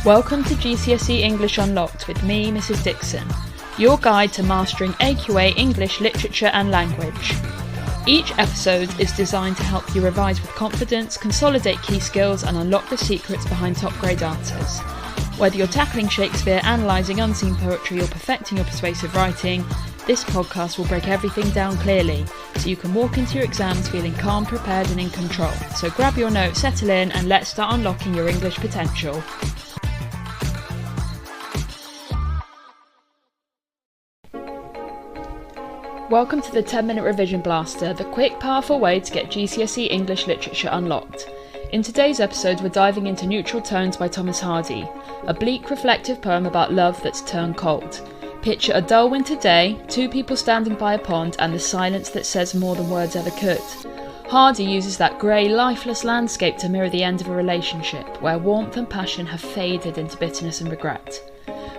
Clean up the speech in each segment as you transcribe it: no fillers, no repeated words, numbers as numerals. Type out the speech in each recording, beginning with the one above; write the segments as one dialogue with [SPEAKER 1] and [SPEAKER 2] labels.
[SPEAKER 1] Welcome to GCSE English Unlocked with me, Mrs. Dixon, your guide to mastering AQA English Literature and Language. Each episode is designed to help you revise with confidence, consolidate key skills and unlock the secrets behind top grade answers. Whether you're tackling Shakespeare, analysing unseen poetry or perfecting your persuasive writing, this podcast will break everything down clearly so you can walk into your exams feeling calm, prepared and in control. So grab your notes, settle in and let's start unlocking your English potential. Welcome to the 10-minute revision blaster, the quick, powerful way to get GCSE English Literature unlocked. In today's episode, we're diving into Neutral Tones by Thomas Hardy, a bleak, reflective poem about love that's turned cold. Picture a dull winter day, two people standing by a pond, and the silence that says more than words ever could. Hardy uses that grey, lifeless landscape to mirror the end of a relationship, where warmth and passion have faded into bitterness and regret.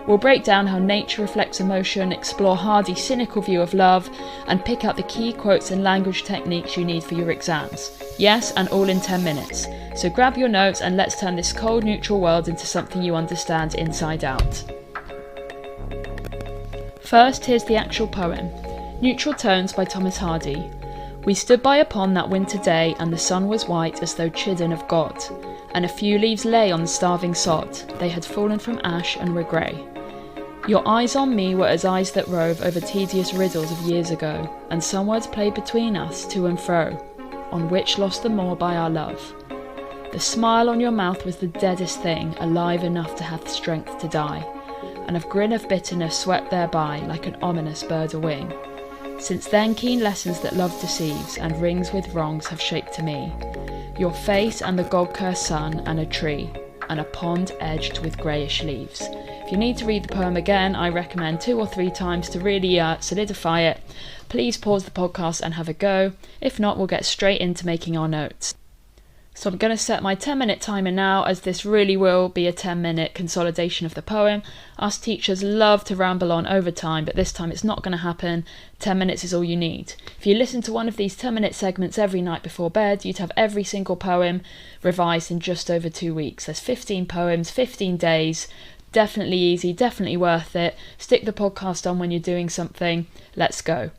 [SPEAKER 1] We'll break down how nature reflects emotion, explore Hardy's cynical view of love, and pick out the key quotes and language techniques you need for your exams. Yes, and all in 10 minutes. So grab your notes and let's turn this cold, neutral world into something you understand inside out. First, here's the actual poem. Neutral Tones by Thomas Hardy. We stood by a pond that winter day, and the sun was white as though chidden of God, and a few leaves lay on the starving sod. They had fallen from ash and were grey. Your eyes on me were as eyes that rove over tedious riddles of years ago, and some words played between us to and fro, on which lost the more by our love. The smile on your mouth was the deadest thing, alive enough to have strength to die, and a grin of bitterness swept thereby like an ominous bird a-wing. Since then keen lessons that love deceives and rings with wrongs have shaped to me your face and the God-cursed sun and a tree, and a pond edged with greyish leaves. If you need to read the poem again, I recommend 2 or 3 times to really solidify it. Please pause the podcast and have a go. If not, we'll get straight into making our notes. So I'm going to set my 10-minute timer now, as this really will be a 10-minute consolidation of the poem. Us teachers love to ramble on over time, but this time it's not going to happen. 10 minutes is all you need. If you listen to one of these 10-minute segments every night before bed, you'd have every single poem revised in just over 2 weeks. There's 15 poems, 15 days. Definitely easy, definitely worth it. Stick the podcast on when you're doing something. Let's go.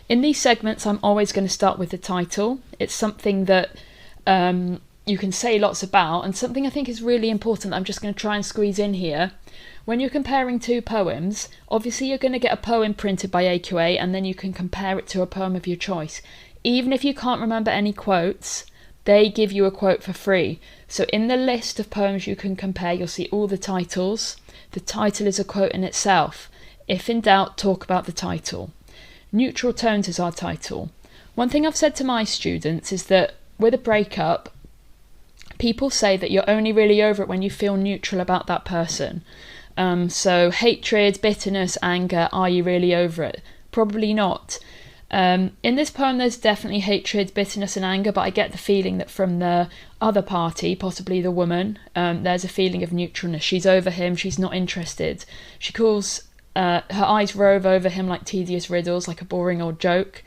[SPEAKER 1] In these segments, I'm always going to start with the title. It's something that you can say lots about, and something I think is really important that I'm just going to try and squeeze in here. When you're comparing 2 poems, obviously you're going to get a poem printed by AQA and then you can compare it to a poem of your choice. Even if you can't remember any quotes, they give you a quote for free. So in the list of poems you can compare, you'll see all the titles. The title is a quote in itself. If in doubt, talk about the title. Neutral Tones is our title. One thing I've said to my students is that with a breakup, people say that you're only really over it when you feel neutral about that person. So hatred, bitterness, anger, are you really over it? Probably not. In this poem there's definitely hatred, bitterness and anger, but I get the feeling that from the other party, possibly the woman, there's a feeling of neutralness. She's over him, she's not interested. She calls her eyes rove over him like tedious riddles, like a boring old joke.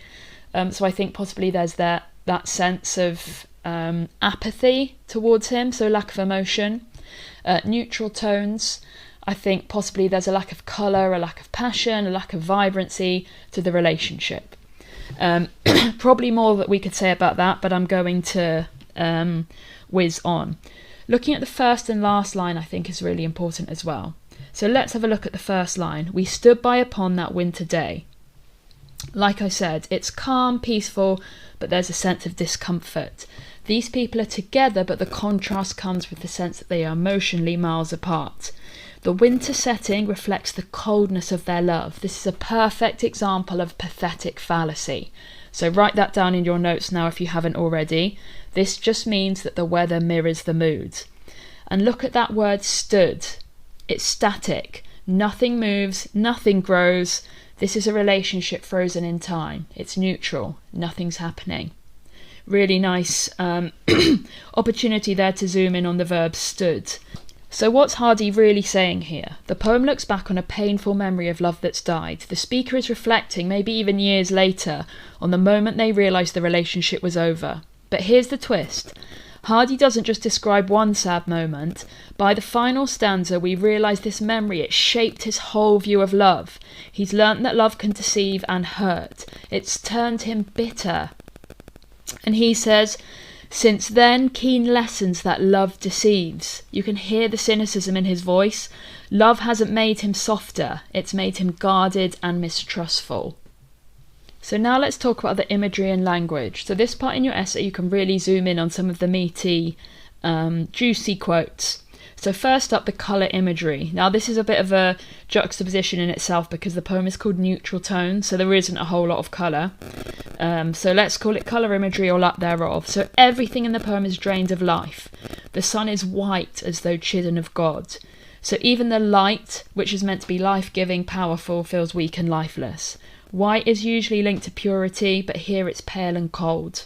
[SPEAKER 1] So I think possibly there's that sense of apathy towards him, so lack of emotion. Neutral tones, I think possibly there's a lack of colour, a lack of passion, a lack of vibrancy to the relationship. Probably more that we could say about that, but I'm going to whiz on. Looking at the first and last line I think is really important as well. So let's have a look at the first line. We stood by a pond that winter day. Like I said, it's calm, peaceful, but there's a sense of discomfort. These people are together, but the contrast comes with the sense that they are emotionally miles apart. The winter setting reflects the coldness of their love. This is a perfect example of pathetic fallacy. So write that down in your notes now if you haven't already. This just means that the weather mirrors the mood. And look at that word stood. It's static. Nothing moves, nothing grows. This is a relationship frozen in time. It's neutral. Nothing's happening. Really nice opportunity there to zoom in on the verb stood. So what's Hardy really saying here? The poem looks back on a painful memory of love that's died. The speaker is reflecting, maybe even years later, on the moment they realised the relationship was over. But here's the twist. Hardy doesn't just describe one sad moment. By the final stanza, we realise this memory, it shaped his whole view of love. He's learnt that love can deceive and hurt. It's turned him bitter. And he says, since then, keen lessons that love deceives. You can hear the cynicism in his voice. Love hasn't made him softer. It's made him guarded and mistrustful. So now let's talk about the imagery and language. So this part in your essay, you can really zoom in on some of the meaty, juicy quotes. So first up, the colour imagery. Now this is a bit of a juxtaposition in itself because the poem is called Neutral Tones, so there isn't a whole lot of colour. So let's call it colour imagery or lack thereof. So everything in the poem is drained of life. The sun is white as though chidden of God. So even the light, which is meant to be life-giving, powerful, feels weak and lifeless. White is usually linked to purity, but here it's pale and cold.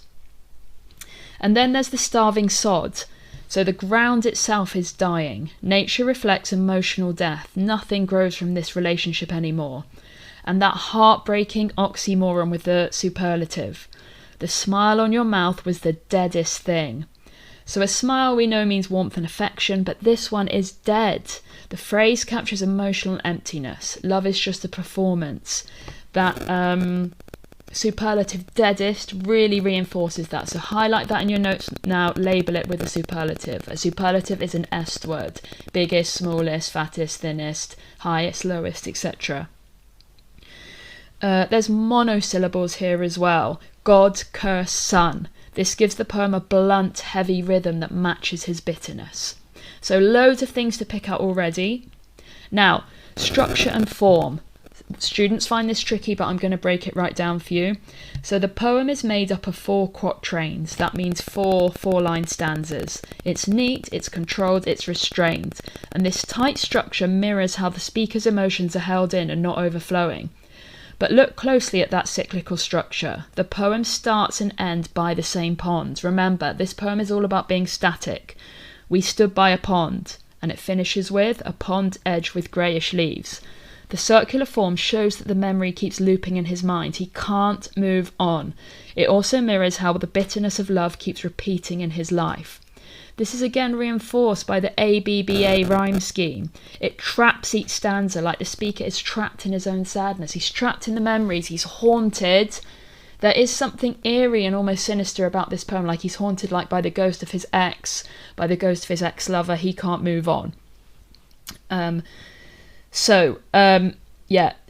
[SPEAKER 1] And then there's the starving sod. So the ground itself is dying. Nature reflects emotional death. Nothing grows from this relationship anymore. And that heartbreaking oxymoron with the superlative. The smile on your mouth was the deadest thing. So a smile we know means warmth and affection, but this one is dead. The phrase captures emotional emptiness. Love is just a performance. That superlative deadest really reinforces that. So highlight that in your notes now, label it with a superlative. A superlative is an est word. Biggest, smallest, fattest, thinnest, highest, lowest, etc. There's monosyllables here as well. God, curse, sun. This gives the poem a blunt, heavy rhythm that matches his bitterness. So loads of things to pick out already. Now, structure and form. Students find this tricky, but I'm going to break it right down for you. So the poem is made up of 4 quatrains. That means 4 four-line stanzas. It's neat, it's controlled, it's restrained. And this tight structure mirrors how the speaker's emotions are held in and not overflowing. But look closely at that cyclical structure. The poem starts and ends by the same pond. Remember, this poem is all about being static. We stood by a pond, and it finishes with a pond edged with greyish leaves. The circular form shows that the memory keeps looping in his mind. He can't move on. It also mirrors how the bitterness of love keeps repeating in his life. This is again reinforced by the ABBA rhyme scheme. It traps each stanza like the speaker is trapped in his own sadness. He's trapped in the memories. He's haunted. There is something eerie and almost sinister about this poem, like he's haunted like by the ghost of his ex, by the ghost of his ex-lover. He can't move on.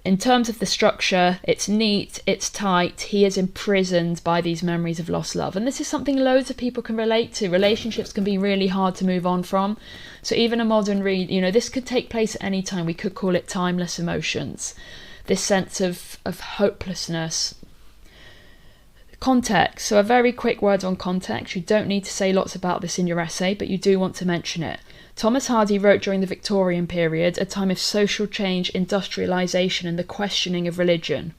[SPEAKER 1] In terms of the structure, it's neat, it's tight. He is imprisoned by these memories of lost love. And this is something loads of people can relate to. Relationships can be really hard to move on from. So even a modern read, this could take place at any time. We could call it timeless emotions. This sense of hopelessness. Context. So a very quick word on context. You don't need to say lots about this in your essay, but you do want to mention it. Thomas Hardy wrote during the Victorian period, a time of social change, industrialisation and the questioning of religion.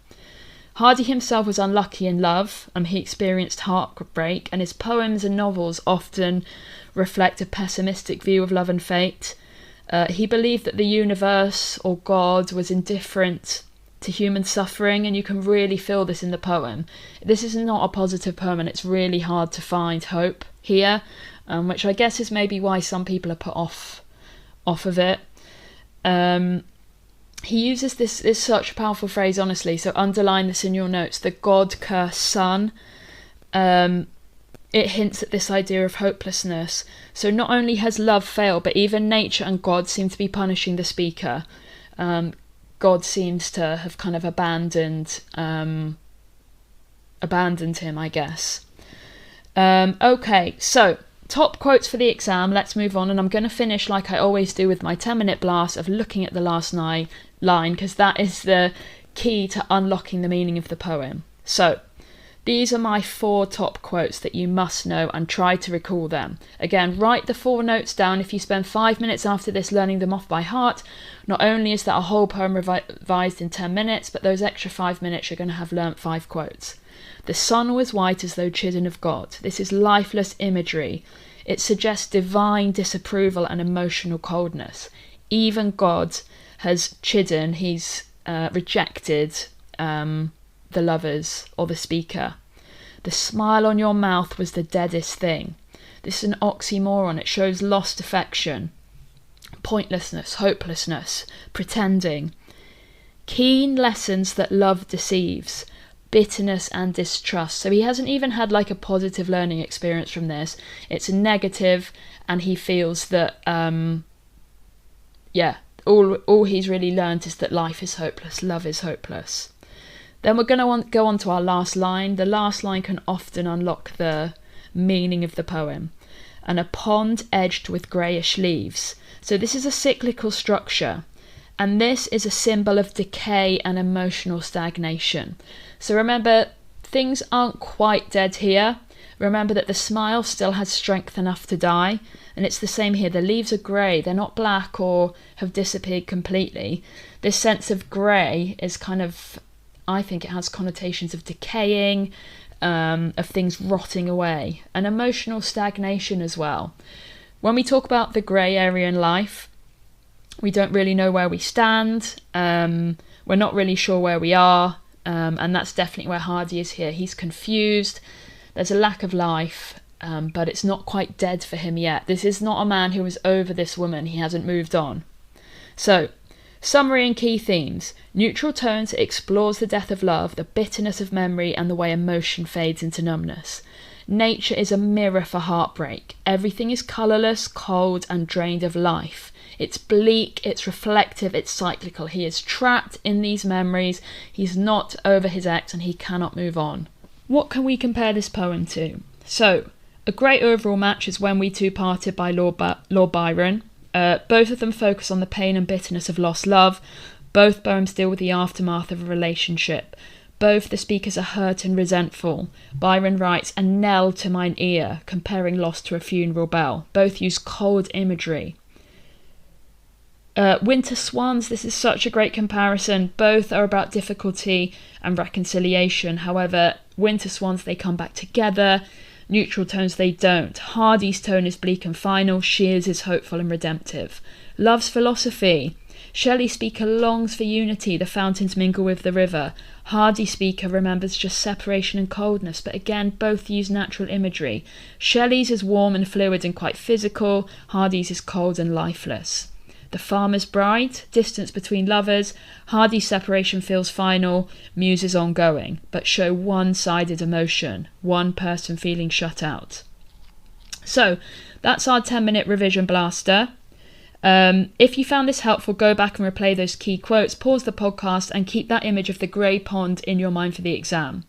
[SPEAKER 1] Hardy himself was unlucky in love, he experienced heartbreak, and his poems and novels often reflect a pessimistic view of love and fate. He believed that the universe or God was indifferent to human suffering, and you can really feel this in the poem. This is not a positive poem, and it's really hard to find hope here. Which I guess is maybe why some people are put off of it. He uses this is such a powerful phrase, honestly, so underline this in your notes. The God curse sun. It hints at this idea of hopelessness. So not only has love failed, but even nature and God seem to be punishing the speaker. God seems to have kind of abandoned him, I guess. Okay, so top quotes for the exam. Let's move on, and I'm going to finish like I always do with my 10-minute blast of looking at the last line, because that is the key to unlocking the meaning of the poem. So these are my 4 top quotes that you must know, and try to recall them. Again, write the 4 notes down. If you spend 5 minutes after this learning them off by heart, not only is that a whole poem revised in 10 minutes, but those extra 5 minutes you're going to have learnt 5 quotes. The sun was white as though chidden of God. This is lifeless imagery. It suggests divine disapproval and emotional coldness. Even God has chidden, he's rejected the lovers or the speaker. The smile on your mouth was the deadest thing. This is an oxymoron. It shows lost affection, pointlessness, hopelessness, pretending. Keen lessons that love deceives, bitterness and distrust. So he hasn't even had like a positive learning experience from this. It's a negative, and he feels that all he's really learned is that life is hopeless, love is hopeless. Then we're going to go on to our last line. The last line can often unlock the meaning of the poem. And a pond edged with greyish leaves. So this is a cyclical structure, and this is a symbol of decay and emotional stagnation. So remember, things aren't quite dead here. Remember that the smile still has strength enough to die, and it's the same here. The leaves are grey, they're not black or have disappeared completely. This sense of grey is kind of, I think it has connotations of decaying, of things rotting away, and emotional stagnation as well. When we talk about the grey area in life, we don't really know where we stand, we're not really sure where we are, and that's definitely where Hardy is here. He's confused, there's a lack of life, but it's not quite dead for him yet. This is not a man who is over this woman, he hasn't moved on. So, summary and key themes. Neutral Tones explores the death of love, the bitterness of memory, and the way emotion fades into numbness. Nature is a mirror for heartbreak. Everything is colourless, cold, and drained of life. It's bleak, it's reflective, it's cyclical. He is trapped in these memories, he's not over his ex, and he cannot move on. What can we compare this poem to? So, a great overall match is When We Two Parted by Lord Byron. Both of them focus on the pain and bitterness of lost love. Both poems deal with the aftermath of a relationship. Both the speakers are hurt and resentful. Byron writes, "A knell to mine ear," comparing loss to a funeral bell. Both use cold imagery. Winter Swans, this is such a great comparison. Both are about difficulty and reconciliation. However, Winter Swans, they come back together. Neutral Tones, they don't. Hardy's tone is bleak and final. Shears is hopeful and redemptive. Love's philosophy. Shelley speaker longs for unity. The fountains mingle with the river. Hardy speaker remembers just separation and coldness, but again, both use natural imagery. Shelley's is warm and fluid and quite physical. Hardy's is cold and lifeless. The Farmer's Bride, distance between lovers. Hardy's separation feels final, Muse is ongoing, but show one-sided emotion, one person feeling shut out. So, that's our 10-minute revision blaster. If you found this helpful, go back and replay those key quotes, pause the podcast, and keep that image of the grey pond in your mind for the exam.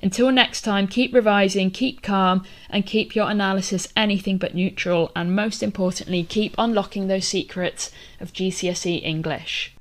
[SPEAKER 1] Until next time, keep revising, keep calm, and keep your analysis anything but neutral, and most importantly, keep unlocking those secrets of GCSE English.